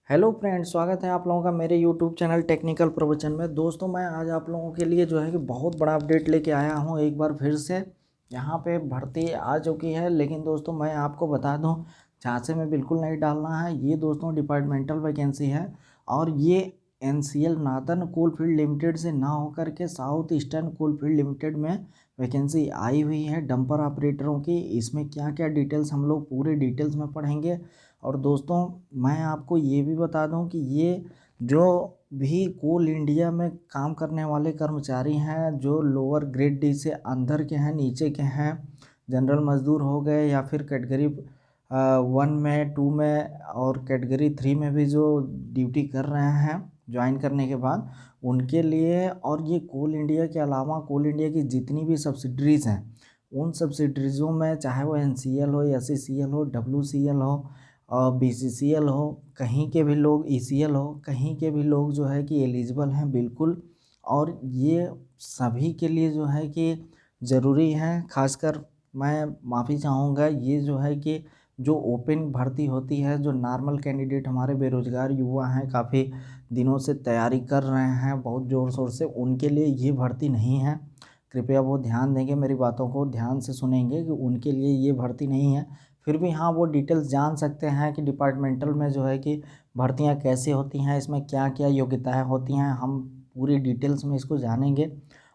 Hello friends, स्वागत है आप लोगों का मेरे यूट्यूब चैनल टेक्निकल प्रवचन में। दोस्तों, मैं आज आप लोगों के लिए जो है कि बहुत बड़ा अपडेट लेके आया हूँ। एक बार फिर से यहाँ पे भर्ती आ चुकी है, लेकिन दोस्तों मैं आपको बता दूँ, झांसे में बिल्कुल नहीं डालना है। ये दोस्तों डिपार्टमेंटल वैकेंसी है और ये NCL नादन कोलफील्ड लिमिटेड से ना होकर के साउथ ईस्टर्न कोलफील्ड लिमिटेड में वैकेंसी आई हुई है डंपर ऑपरेटरों की। इसमें क्या क्या डिटेल्स हम लोग पूरे डिटेल्स में पढ़ेंगे। और दोस्तों, मैं आपको ये भी बता दूं कि ये जो भी कोल इंडिया में काम करने वाले कर्मचारी हैं, जो लोअर ग्रेड डी से अंदर के हैं, नीचे के हैं, जनरल मजदूर हो गए या फिर कैटेगरी 1 में, 2 में और कैटेगरी 3 में भी जो ड्यूटी कर रहे हैं ज्वाइन करने के बाद, उनके लिए। और ये कोल इंडिया के अलावा कोल इंडिया की जितनी भी सब्सिडरीज़ हैं, उन सब्सिडरीज़ों में चाहे वो NCL हो, SCCL हो, WCL हो और BCCL हो, कहीं के भी लोग, ECL हो, कहीं के भी लोग जो है कि एलिजिबल हैं बिल्कुल। और ये सभी के लिए जो है कि ज़रूरी है। खासकर मैं माफ़ी चाहूँगा, ये जो है कि जो ओपन भर्ती होती है, जो नॉर्मल कैंडिडेट हमारे बेरोज़गार युवा हैं, काफ़ी दिनों से तैयारी कर रहे हैं बहुत ज़ोर शोर से, उनके लिए ये भर्ती नहीं है। कृपया वो ध्यान देंगे, मेरी बातों को ध्यान से सुनेंगे कि उनके लिए ये भर्ती नहीं है। फिर भी हाँ, वो डिटेल्स जान सकते हैं कि डिपार्टमेंटल में जो है कि भर्तियां कैसे होती हैं, इसमें क्या क्या योग्यताएं होती हैं। हम पूरी डिटेल्स में इसको जानेंगे।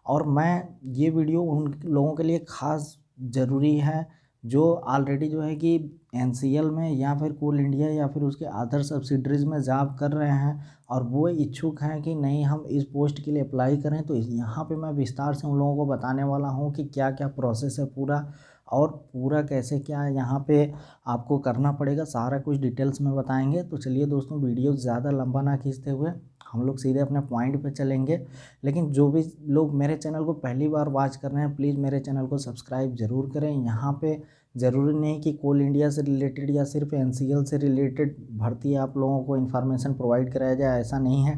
और मैं ये वीडियो उन लोगों के लिए ख़ास ज़रूरी है जो ऑलरेडी जो है कि NCL में या फिर कोल इंडिया या फिर उसके अदर सब्सिडरीज़ में जॉब कर रहे हैं और वो इच्छुक हैं कि नहीं हम इस पोस्ट के लिए अप्लाई करें। तो यहाँ पे मैं विस्तार से उन लोगों को बताने वाला हूँ कि क्या क्या प्रोसेस है पूरा, और पूरा कैसे क्या यहाँ पे आपको करना पड़ेगा, सारा कुछ डिटेल्स में बताएंगे। तो चलिए दोस्तों, वीडियो ज़्यादा लंबा ना खींचते हुए हम लोग सीधे अपने पॉइंट पे चलेंगे। लेकिन जो भी लोग मेरे चैनल को पहली बार वॉच कर रहे हैं, प्लीज़ मेरे चैनल को सब्सक्राइब ज़रूर करें। यहाँ पे ज़रूरी नहीं कि कोल इंडिया से रिलेटेड या सिर्फ NCL से रिलेटेड भर्ती आप लोगों को इन्फॉर्मेशन प्रोवाइड कराया जाए, ऐसा नहीं है।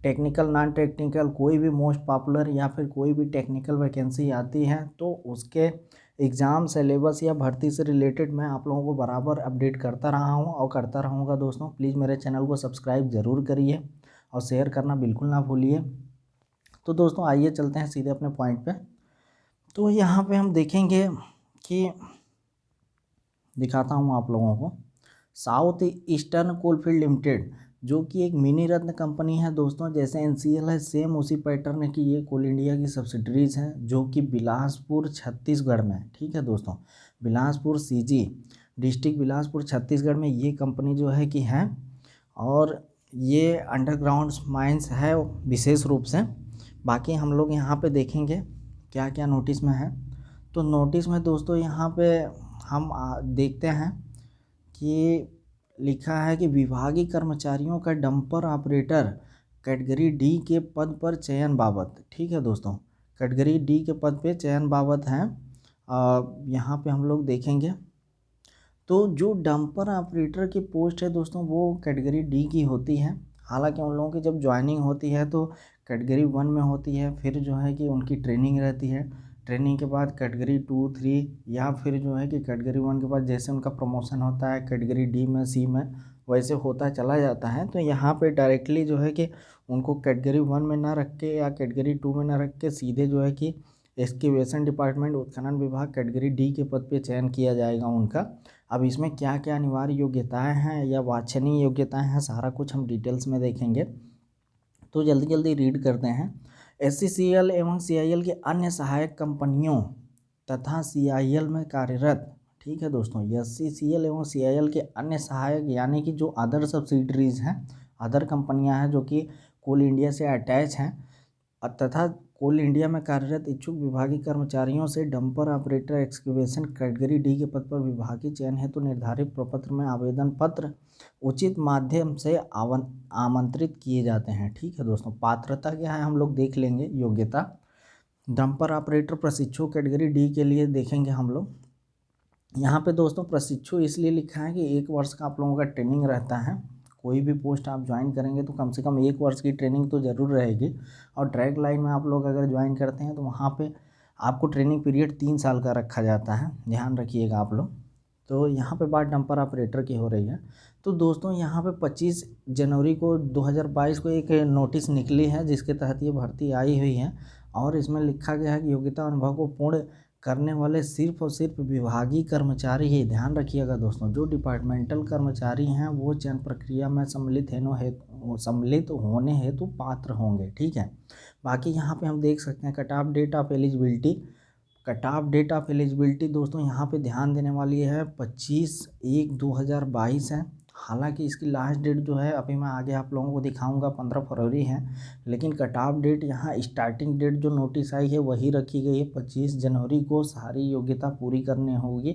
टेक्निकल, नॉन टेक्निकल, कोई भी मोस्ट पॉपुलर या फिर कोई भी टेक्निकल वैकेंसी आती है तो उसके एग्ज़ाम सिलेबस या भर्ती से रिलेटेड मैं आप लोगों को बराबर अपडेट करता रहा हूँ और करता रहूँगा। दोस्तों प्लीज़ मेरे चैनल को सब्सक्राइब ज़रूर करिए और शेयर करना बिल्कुल ना भूलिए। तो दोस्तों आइए चलते हैं सीधे अपने पॉइंट पे। तो यहाँ पे हम देखेंगे कि, दिखाता हूँ आप लोगों को, साउथ ईस्टर्न कोलफील्ड लिमिटेड जो कि एक मिनी रत्न कंपनी है दोस्तों। जैसे NCL है, सेम उसी पैटर्न की ये कोल इंडिया की सब्सिडरीज़ हैं जो कि बिलासपुर छत्तीसगढ़ में, ठीक है दोस्तों, बिलासपुर CG डिस्ट्रिक्ट बिलासपुर छत्तीसगढ़ में ये कंपनी जो है कि है। और ये अंडरग्राउंड माइंस है विशेष रूप से। बाकी हम लोग यहाँ पे देखेंगे क्या क्या नोटिस में है। तो नोटिस में दोस्तों यहाँ पे हम देखते हैं कि लिखा है कि विभागीय कर्मचारियों का डंपर ऑपरेटर कैटेगरी D के पद पर चयन बाबत, ठीक है दोस्तों, कैटेगरी D के पद पे चयन बाबत है। यहाँ पे हम लोग देखेंगे तो जो डंपर ऑपरेटर की पोस्ट है दोस्तों, वो कैटेगरी D की होती है। हालांकि उन लोगों की जब ज्वाइनिंग होती है तो कैटेगरी 1 में होती है, फिर जो है कि उनकी ट्रेनिंग रहती है। ट्रेनिंग के बाद कैटेगरी 2, 3 या फिर जो है कि कैटेगरी 1 के बाद जैसे उनका प्रमोशन होता है कैटेगरी D में, C में, वैसे होता चला जाता है। तो यहाँ पे डायरेक्टली जो है कि उनको कैटेगरी 1 में ना रख के या कैटेगरी 2 में ना रख के सीधे जो है कि एक्सकेवेशन डिपार्टमेंट, उत्खनन विभाग, कैटेगरी D के पद पे चयन किया जाएगा उनका। अब इसमें क्या क्या अनिवार्य योग्यताएं हैं या वांछनीय योग्यताएं हैं, सारा कुछ हम डिटेल्स में देखेंगे। तो जल्दी जल्दी रीड करते हैं। SCCL एवं CIL के अन्य सहायक कंपनियों तथा CIL में कार्यरत, ठीक है दोस्तों, SCCL एवं CIL के अन्य सहायक यानी कि जो अदर सब्सिडरीज हैं, अदर कंपनियां हैं जो कि कोल इंडिया से अटैच हैं, तथा कोल इंडिया में कार्यरत इच्छुक विभागीय कर्मचारियों से dumper operator excavation category D के पद पर विभागीय चयन हेतु निर्धारित प्रपत्र में आवेदन पत्र उचित माध्यम से आमंत्रित किए जाते हैं। ठीक है दोस्तों, पात्रता क्या है हम लोग देख लेंगे। योग्यता, डंपर ऑपरेटर प्रशिक्षु कैटेगरी D के लिए देखेंगे हम लोग। यहाँ पे दोस्तों प्रशिक्षु इसलिए लिखा है कि 1 वर्ष का आप लोगों का ट्रेनिंग रहता है। कोई भी पोस्ट आप ज्वाइन करेंगे तो कम से कम 1 वर्ष की ट्रेनिंग तो ज़रूर रहेगी। और ट्रैक लाइन में आप लोग अगर ज्वाइन करते हैं तो वहाँ पे आपको ट्रेनिंग पीरियड 3 साल का रखा जाता है, ध्यान रखिएगा आप लोग। तो यहाँ पे बात डंपर ऑपरेटर की हो रही है। तो दोस्तों यहाँ पे 25 जनवरी को 2022 को एक नोटिस निकली है जिसके तहत ये भर्ती आई हुई है और इसमें लिखा गया है कि योग्यता अनुभव को पूर्ण करने वाले सिर्फ और सिर्फ विभागीय कर्मचारी ही, ध्यान रखिएगा दोस्तों, जो डिपार्टमेंटल कर्मचारी हैं वो चयन प्रक्रिया में सम्मिलित होने हेतु पात्र होंगे। ठीक है। बाकी यहाँ पे हम देख सकते हैं cut off date of eligibility दोस्तों यहाँ पे ध्यान देने वाली है 25/1/2022 है। हालांकि इसकी लास्ट डेट जो है अभी मैं आगे आप लोगों को दिखाऊंगा 15 फरवरी है, लेकिन कट ऑफ डेट यहाँ स्टार्टिंग डेट जो नोटिस आई है वही रखी गई है 25 जनवरी को सारी योग्यता पूरी करनी होगी।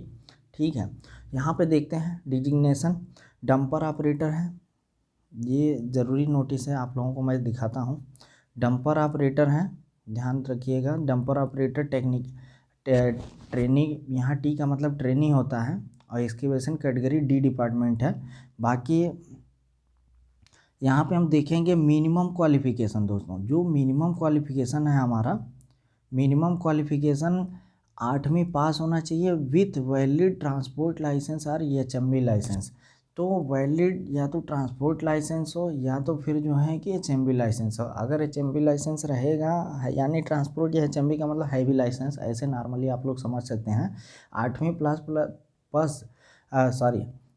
ठीक है। यहाँ पे देखते हैं डिजिग्नेशन डंपर ऑपरेटर है, ये ज़रूरी नोटिस है, आप लोगों को मैं दिखाता हूँ। डंपर ऑपरेटर है, ध्यान रखिएगा, डंपर ऑपरेटर ट्रेनिंग, यहाँ टी का मतलब ट्रेनिंग होता है और एक्सकेवेशन कैटेगरी डी डिपार्टमेंट है। बाकी यहाँ पे हम देखेंगे मिनिमम क्वालिफ़िकेशन दोस्तों, जो मिनिमम क्वालिफ़िकेशन है हमारा, मिनिमम क्वालिफ़िकेशन 8वीं पास होना चाहिए विथ वैलिड ट्रांसपोर्ट लाइसेंस और HMV लाइसेंस। तो वैलिड या तो ट्रांसपोर्ट लाइसेंस हो या तो फिर जो है कि HMV लाइसेंस हो। अगर HMV लाइसेंस रहेगा यानी ट्रांसपोर्ट या HMV का मतलब हैवी लाइसेंस, ऐसे नॉर्मली आप लोग समझ सकते हैं।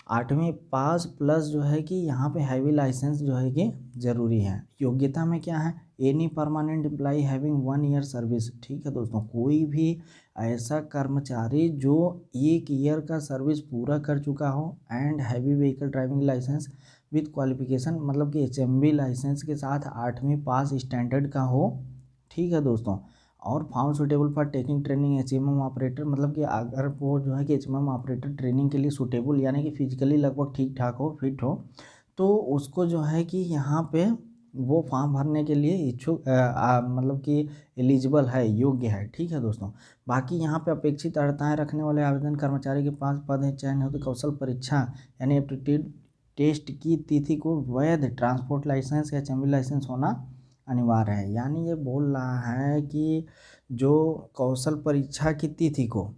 8वीं पास प्लस जो है कि यहाँ पे हैवी लाइसेंस जो है कि ज़रूरी है। योग्यता में क्या है, any permanent employee having 1 year service. ठीक है दोस्तों, कोई भी ऐसा कर्मचारी जो 1 ईयर का सर्विस पूरा कर चुका हो and heavy vehicle driving licence with qualification, मतलब कि HMV लाइसेंस के साथ 8वीं पास स्टैंडर्ड का हो। ठीक है दोस्तों, और found suitable for taking training HMM operator, मतलब कि अगर वो जो है कि HMM ऑपरेटर ट्रेनिंग के लिए सूटेबल यानी कि फिजिकली लगभग ठीक ठाक हो, फिट हो, तो उसको जो है कि यहाँ पे वो फॉर्म भरने के लिए इच्छुक मतलब कि एलिजिबल है, योग्य है। ठीक है दोस्तों। बाकी यहाँ पे अपेक्षित अर्हताएँ रखने वाले आवेदन कर्मचारी के पास पद है, चयन हेतु कौशल परीक्षा यानी एप्टीट्यूड टेस्ट की तिथि को वैध ट्रांसपोर्ट लाइसेंस या HMV लाइसेंस होना अनिवार्य है। यानी ये बोल रहा है कि जो कौशल परीक्षा की तिथि को,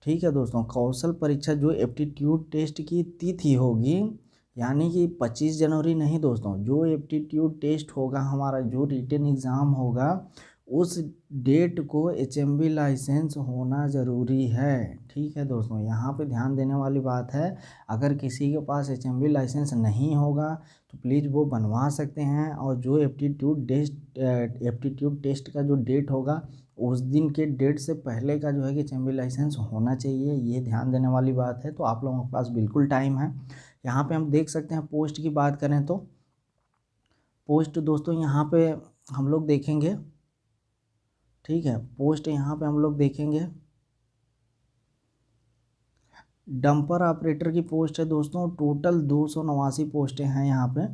ठीक है दोस्तों, कौशल परीक्षा जो एप्टीट्यूड टेस्ट की तिथि होगी, यानी कि 25 जनवरी नहीं दोस्तों, जो एप्टीट्यूड टेस्ट होगा हमारा, जो रिटन एग्ज़ाम होगा, उस डेट को HMV लाइसेंस होना ज़रूरी है। ठीक है दोस्तों, यहाँ पे ध्यान देने वाली बात है, अगर किसी के पास HMV लाइसेंस नहीं होगा तो प्लीज़ वो बनवा सकते हैं, और जो एप्टीट्यूड टेस्ट का जो डेट होगा उस दिन के डेट से पहले का जो है कि HMV लाइसेंस होना चाहिए, ये ध्यान देने वाली बात है। तो आप लोगों के पास बिल्कुल टाइम है। यहाँ पे हम देख सकते हैं पोस्ट की बात करें तो पोस्ट दोस्तों यहाँ पे हम लोग देखेंगे, ठीक है, पोस्ट यहाँ पे हम लोग देखेंगे डंपर ऑपरेटर की पोस्ट है दोस्तों। टोटल 289 पोस्टें हैं यहाँ पे,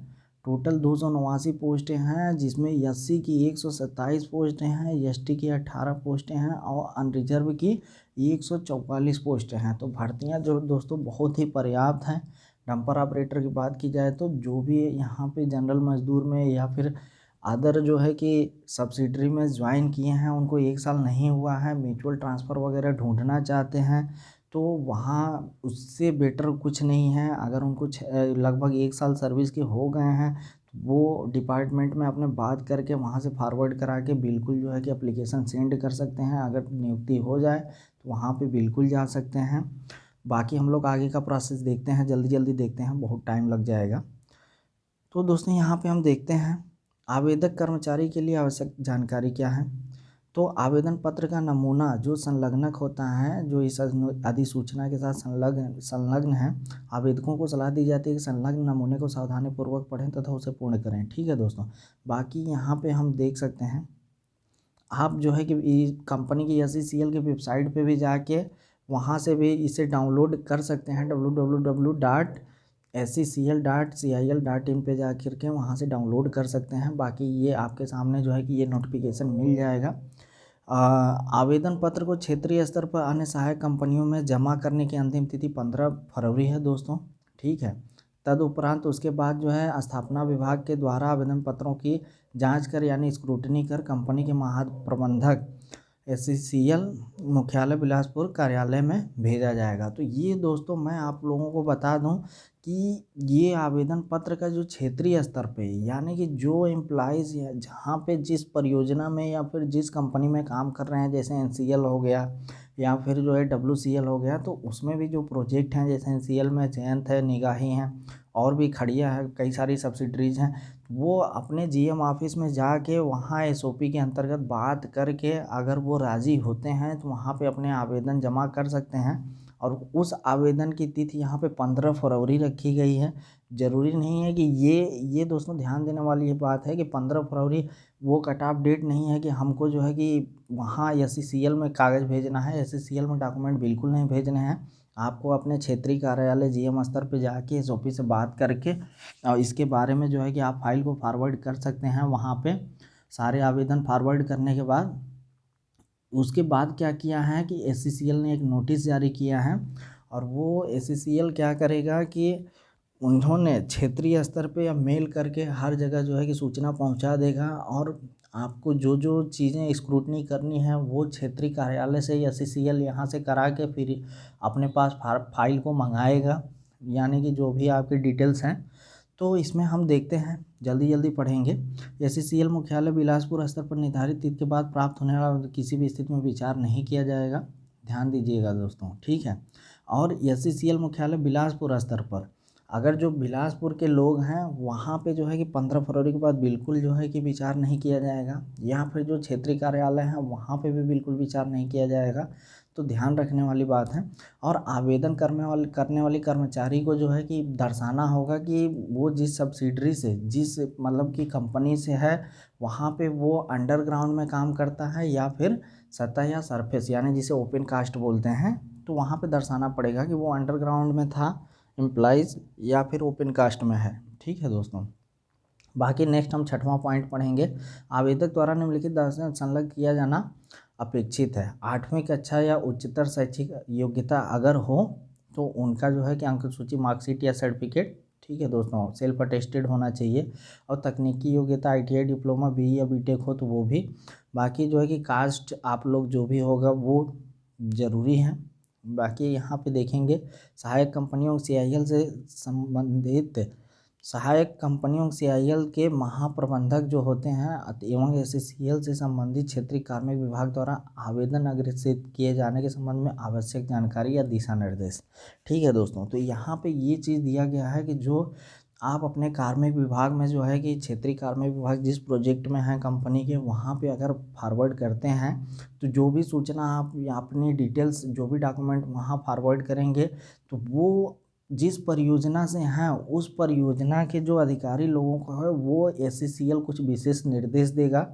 टोटल 289 पोस्टें हैं, जिसमें SC की 127 पोस्टें हैं, ST की 18 पोस्टें हैं और अनरिजर्व की 144 पोस्टें हैं। तो भर्तियाँ जो दोस्तों बहुत ही पर्याप्त हैं। डंपर ऑपरेटर की बात की जाए तो जो भी यहाँ पे जनरल मजदूर में या फिर अदर जो है कि सब्सिडरी में ज्वाइन किए हैं, उनको 1 साल नहीं हुआ है, म्यूचुअल ट्रांसफ़र वगैरह ढूंढना चाहते हैं, तो वहाँ उससे बेटर कुछ नहीं है। अगर उनको लगभग 1 साल सर्विस के हो गए हैं तो वो डिपार्टमेंट में अपने बात करके वहाँ से फॉरवर्ड करा के बिल्कुल जो है कि एप्लीकेशन सेंड कर सकते हैं। अगर नियुक्ति हो जाए तो वहाँ पे बिल्कुल जा सकते हैं। बाकी हम लोग आगे का प्रोसेस देखते हैं, जल्दी जल्दी देखते हैं, बहुत टाइम लग जाएगा। तो दोस्तों यहाँ पे हम देखते हैं आवेदक कर्मचारी के लिए आवश्यक जानकारी क्या है। तो आवेदन पत्र का नमूना जो संलग्नक होता है, जो इस अधिसूचना के साथ संलग्न है, आवेदकों को सलाह दी जाती है कि संलग्न नमूने को सावधानीपूर्वक पढ़ें तथा उसे पूर्ण करें। ठीक है दोस्तों। बाकी यहाँ पे हम देख सकते हैं, आप जो है कि कंपनी की SCCL की वेबसाइट पे भी जाके वहाँ से भी इसे डाउनलोड कर सकते हैं, www.scCL.cil.in पे जा कर के वहाँ से डाउनलोड कर सकते हैं। बाकी ये आपके सामने जो है कि ये नोटिफिकेशन मिल जाएगा। आवेदन पत्र को क्षेत्रीय स्तर पर अन्य सहायक कंपनियों में जमा करने की अंतिम तिथि 15 फरवरी है दोस्तों। ठीक है। तदुपरांत उसके बाद जो है स्थापना विभाग के द्वारा आवेदन पत्रों की जांच कर यानी स्क्रूटनी कर कंपनी के महाप्रबंधक SCCL मुख्यालय बिलासपुर कार्यालय में भेजा जाएगा। तो ये दोस्तों मैं आप लोगों को बता दूं कि ये आवेदन पत्र का जो क्षेत्रीय स्तर पे यानी कि जो एम्प्लॉइज़ जहाँ पे जिस परियोजना में या फिर जिस कंपनी में काम कर रहे हैं, जैसे NCL हो गया या फिर जो है WCL हो गया, तो उसमें भी जो प्रोजेक्ट हैं, जैसे NCL में जयंत है, निगाही हैं और भी खड़िया है, कई सारी सब्सिडरीज हैं, वो अपने GM ऑफिस में जाके वहाँ SOP के अंतर्गत बात करके अगर वो राज़ी होते हैं तो वहाँ पे अपने आवेदन जमा कर सकते हैं। और उस आवेदन की तिथि यहाँ पे 15 फरवरी रखी गई है। ज़रूरी नहीं है कि ये दोस्तों ध्यान देने वाली ये बात है कि 15 फरवरी वो कट ऑफ डेट नहीं है कि हमको जो है कि वहाँ SCCL में कागज़ भेजना है, SCCL में डॉक्यूमेंट बिल्कुल नहीं भेजने हैं। आपको अपने क्षेत्रीय कार्यालय GM स्तर पे जाके SOP से बात करके और इसके बारे में जो है कि आप फाइल को फॉरवर्ड कर सकते हैं। वहाँ पे सारे आवेदन फॉरवर्ड करने के बाद उसके बाद क्या किया है कि SCCL ने एक नोटिस जारी किया है और वो SCCL क्या करेगा कि उन्होंने क्षेत्रीय स्तर पे या मेल करके हर जगह जो है कि सूचना पहुंचा देगा और आपको जो जो चीज़ें स्क्रूटनी करनी है वो क्षेत्रीय कार्यालय से या SCCL यहाँ से करा के फिर अपने पास फाइल को मंगाएगा, यानी कि जो भी आपकी डिटेल्स हैं। तो इसमें हम देखते हैं, जल्दी जल्दी पढ़ेंगे। SCCL मुख्यालय बिलासपुर स्तर पर निर्धारित तिथि के बाद प्राप्त होने वाला किसी भी स्थिति में विचार नहीं किया जाएगा। ध्यान दीजिएगा दोस्तों, ठीक है। और SCCL मुख्यालय बिलासपुर स्तर पर अगर जो बिलासपुर के लोग हैं वहाँ पे जो है कि 15 फरवरी के बाद बिल्कुल जो है कि विचार नहीं किया जाएगा, या फिर जो क्षेत्रीय कार्यालय हैं वहाँ पे भी बिल्कुल विचार नहीं किया जाएगा। तो ध्यान रखने वाली बात है। और आवेदन करने वाले कर्मचारी को जो है कि दर्शाना होगा कि वो जिस सब्सिडरी से, जिस मतलब कि कंपनी से है, वहाँ पे वो अंडरग्राउंड में काम करता है या फिर सतह या सरफेस, यानी जिसे ओपन कास्ट बोलते हैं। तो वहाँ पे दर्शाना पड़ेगा कि वो अंडरग्राउंड में था एम्प्लॉइज़ या फिर ओपन कास्ट में है, ठीक है दोस्तों। बाकी नेक्स्ट हम 6वां पॉइंट पढ़ेंगे। आवेदक द्वारा निम्नलिखित दस्तावेज संलग्न किया जाना अपेक्षित है। 8वीं कक्षा या उच्चतर शैक्षिक योग्यता अगर हो तो उनका जो है कि अंक सूची, मार्कशीट या सर्टिफिकेट, ठीक है दोस्तों, सेल्फ अटेस्टेड होना चाहिए। और तकनीकी योग्यता ITI डिप्लोमा BE या BTech हो तो वो भी। बाकी जो है कि कास्ट आप लोग जो भी होगा वो ज़रूरी है। बाकी यहाँ पे देखेंगे सहायक कंपनियों CIL के महाप्रबंधक जो होते हैं एवं SCCL से संबंधित क्षेत्रीय कार्मिक विभाग द्वारा आवेदन अग्रेसित किए जाने के संबंध में आवश्यक जानकारी या दिशा निर्देश, ठीक है दोस्तों। तो यहाँ पे ये चीज़ दिया गया है कि जो आप अपने कार्मिक विभाग में जो है कि क्षेत्रीय कार्मिक विभाग जिस प्रोजेक्ट में है कंपनी के, वहाँ पे अगर फॉरवर्ड करते हैं तो जो भी सूचना आप अपनी डिटेल्स, जो भी डॉक्यूमेंट वहाँ फॉरवर्ड करेंगे तो वो जिस परियोजना से हैं उस परियोजना के जो अधिकारी लोगों को है वो SCCL कुछ विशेष निर्देश देगा,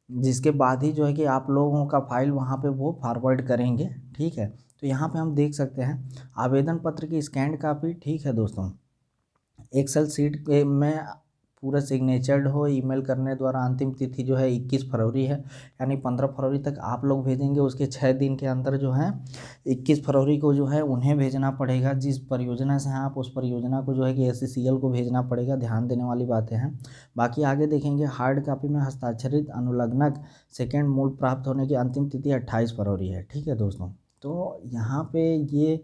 जिसके बाद ही जो है कि आप लोगों का फाइल वहाँ पे वो फॉरवर्ड करेंगे, ठीक है। तो यहाँ पे हम देख सकते हैं आवेदन पत्र की स्कैन कापी, ठीक है दोस्तों। एक्सेल सीट में पूरा सिग्नेचर्ड हो, ईमेल करने द्वारा अंतिम तिथि जो है 21 फरवरी है, यानी 15 फरवरी तक आप लोग भेजेंगे, उसके 6 दिन के अंदर जो है 21 फरवरी को जो है उन्हें भेजना पड़ेगा। जिस परियोजना से हैं आप उस परियोजना को जो है कि SCCL को भेजना पड़ेगा। ध्यान देने वाली बातें हैं। बाकी आगे देखेंगे हार्ड कॉपी में हस्ताक्षरित अनुलग्नक सेकेंड मूल प्राप्त होने की अंतिम तिथि 28 फरवरी है, ठीक है दोस्तों। तो यहाँ पे ये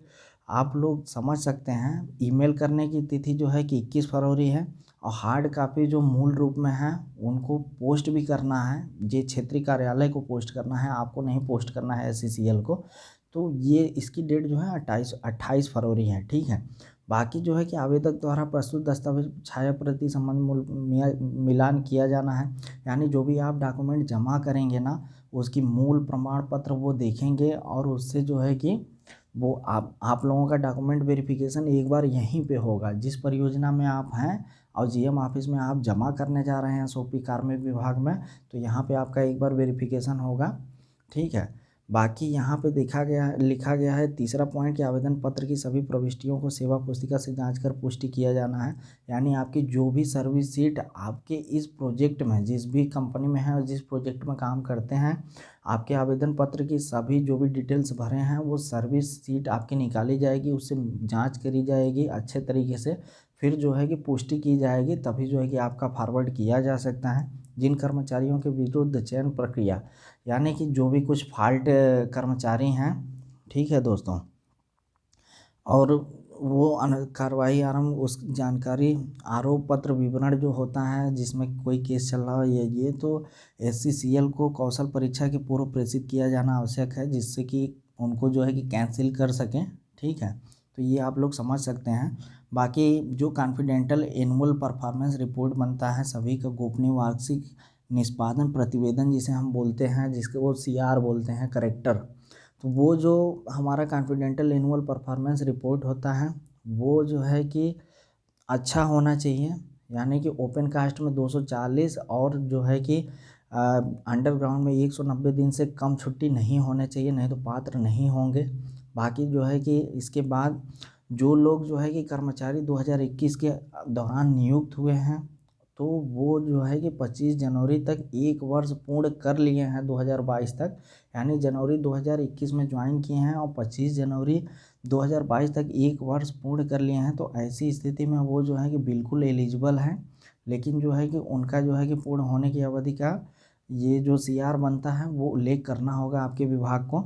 आप लोग समझ सकते हैं, ईमेल करने की तिथि जो है कि 21 फरवरी है और हार्ड कापी जो मूल रूप में है उनको पोस्ट भी करना है, ये क्षेत्रीय कार्यालय को पोस्ट करना है, आपको नहीं पोस्ट करना है SCCL को। तो ये इसकी डेट जो है 28 फरवरी है, ठीक है। बाकी जो है कि आवेदक द्वारा प्रस्तुत दस्तावेज छाया प्रति संबंध मूल मिलान किया जाना है, यानी जो भी आप डॉक्यूमेंट जमा करेंगे ना उसकी मूल प्रमाण पत्र वो देखेंगे और उससे जो है कि वो आप लोगों का डॉक्यूमेंट वेरिफिकेशन एक बार यहीं पे होगा जिस परियोजना में आप हैं और GM ऑफिस में आप जमा करने जा रहे हैं SOP कार्मिक विभाग में, तो यहाँ पे आपका एक बार वेरिफिकेशन होगा, ठीक है। बाकी यहाँ पे लिखा गया है तीसरा पॉइंट कि आवेदन पत्र की सभी प्रविष्टियों को सेवा पुस्तिका से जांच कर पुष्टि किया जाना है, यानी आपकी जो भी सर्विस सीट आपके इस प्रोजेक्ट में, जिस भी कंपनी में है और जिस प्रोजेक्ट में काम करते हैं, आपके आवेदन पत्र की सभी जो भी डिटेल्स भरे हैं वो सर्विस सीट आपकी निकाली जाएगी, उससे जांच करी जाएगी अच्छे तरीके से, फिर जो है कि पुष्टि की जाएगी, तभी जो है कि आपका फॉरवर्ड किया जा सकता है। जिन कर्मचारियों के विरुद्ध चयन प्रक्रिया, यानी कि जो भी कुछ फॉल्ट कर्मचारी हैं, ठीक है दोस्तों, और वो कार्रवाई आरंभ उस जानकारी आरोप पत्र विवरण जो होता है जिसमें कोई केस चल रहा है ये तो SCCL को कौशल परीक्षा के पूर्व प्रेषित किया जाना आवश्यक है, जिससे कि उनको जो है कि कैंसिल कर सकें। ठीक है, तो ये आप लोग समझ सकते हैं। बाकी जो कॉन्फिडेंटल एनुअल परफॉर्मेंस रिपोर्ट बनता है सभी का गोपनीय वार्षिक निष्पादन प्रतिवेदन जिसे हम बोलते हैं, जिसके वो CR बोलते हैं, करेक्टर, तो वो जो हमारा कॉन्फिडेंटल एनुअल परफॉर्मेंस रिपोर्ट होता है वो जो है कि अच्छा होना चाहिए, यानी कि ओपन कास्ट में 240 और जो है कि अंडरग्राउंड में 190 दिन से कम छुट्टी नहीं होने चाहिए, नहीं तो पात्र नहीं होंगे। बाकी जो है कि इसके बाद जो लोग जो है कि कर्मचारी 2021 के दौरान नियुक्त हुए हैं तो वो जो है कि 25 जनवरी तक 1 वर्ष पूर्ण कर लिए हैं 2022 तक, यानी जनवरी 2021 में ज्वाइन किए हैं और 25 जनवरी 2022 तक 1 वर्ष पूर्ण कर लिए हैं, तो ऐसी स्थिति में वो जो है कि बिल्कुल एलिजिबल हैं। लेकिन जो है कि उनका जो है कि पूर्ण होने की अवधि का ये जो CR बनता है वो उल्लेख करना होगा आपके विभाग को।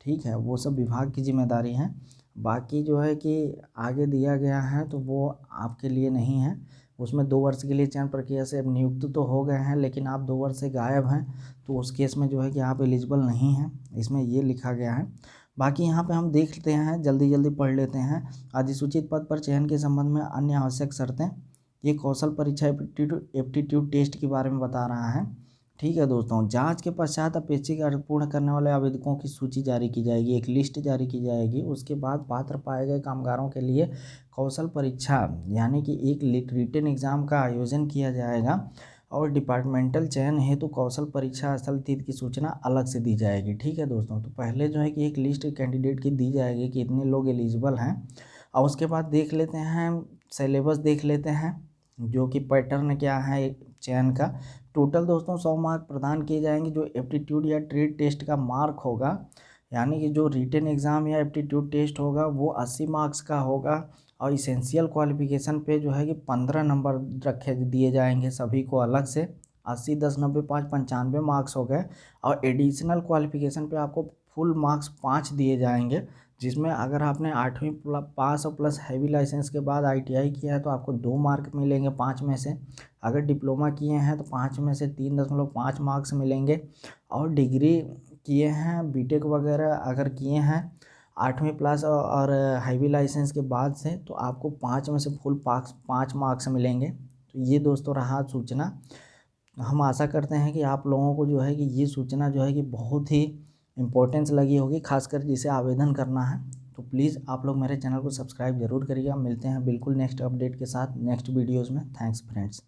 ठीक है, वो सब विभाग की जिम्मेदारी है। बाकी जो है कि आगे दिया गया है तो वो आपके लिए नहीं है। उसमें 2 वर्ष के लिए चयन प्रक्रिया से अब नियुक्त तो हो गए हैं, लेकिन आप 2 वर्ष से गायब हैं तो उस केस में जो है कि आप एलिजिबल नहीं हैं, इसमें ये लिखा गया है। बाकी यहाँ पे हम देख लेते हैं, जल्दी जल्दी पढ़ लेते हैं। अधिसूचित पद पर चयन के संबंध में अन्य आवश्यक शर्तें, ये कौशल परीक्षा एप्टीट्यूड टेस्ट के बारे में बता रहा है। ठीक है दोस्तों, जांच के पश्चात अपेक्षित अर्हता पूर्ण करने वाले आवेदकों की सूची जारी की जाएगी, एक लिस्ट जारी की जाएगी। उसके बाद पात्र पाए गए कामगारों के लिए कौशल परीक्षा यानी कि एक रिटन एग्ज़ाम का आयोजन किया जाएगा और डिपार्टमेंटल चयन हेतु कौशल परीक्षा स्थल तिथि की सूचना अलग से दी जाएगी। ठीक है दोस्तों, तो पहले जो है कि एक लिस्ट कैंडिडेट की दी जाएगी कि इतने लोग एलिजिबल हैं, और उसके बाद देख लेते हैं सिलेबस, देख लेते हैं जो कि पैटर्न क्या है चयन का। टोटल दोस्तों 100 मार्क प्रदान किए जाएंगे। जो एप्टीट्यूड या ट्रेड टेस्ट का मार्क होगा, यानी कि जो रिटन एग्ज़ाम या एप्टीट्यूड टेस्ट होगा वो 80 मार्क्स का होगा, और इसेंशियल क्वालिफिकेशन पे जो है कि 15 नंबर रखे दिए जाएंगे सभी को अलग से। 80, 10, 90, 5, 95 मार्क्स हो गए। और एडिशनल क्वालिफिकेशन पे आपको फुल मार्क्स 5 दिए जाएंगे, जिसमें अगर आपने 8वीं पास और प्लस हैवी लाइसेंस के बाद ITI किया है तो आपको 2 मार्क मिलेंगे 5 में से। अगर डिप्लोमा किए हैं तो 5 में से 3.5 मार्क्स मिलेंगे। और डिग्री किए हैं, BTech वगैरह अगर किए हैं 8वीं प्लस और हैवी लाइसेंस के बाद से, तो आपको 5 में से फुल 5 मार्क्स मिलेंगे। तो ये दोस्तों रहा सूचना। हम आशा करते हैं कि आप लोगों को जो है कि ये सूचना जो है कि बहुत ही इम्पोर्टेंस लगी होगी, खासकर जिसे आवेदन करना है। तो प्लीज़ आप लोग मेरे चैनल को सब्सक्राइब जरूर करिएगा। मिलते हैं बिल्कुल नेक्स्ट अपडेट के साथ नेक्स्ट वीडियोज़ में। Thanks friends.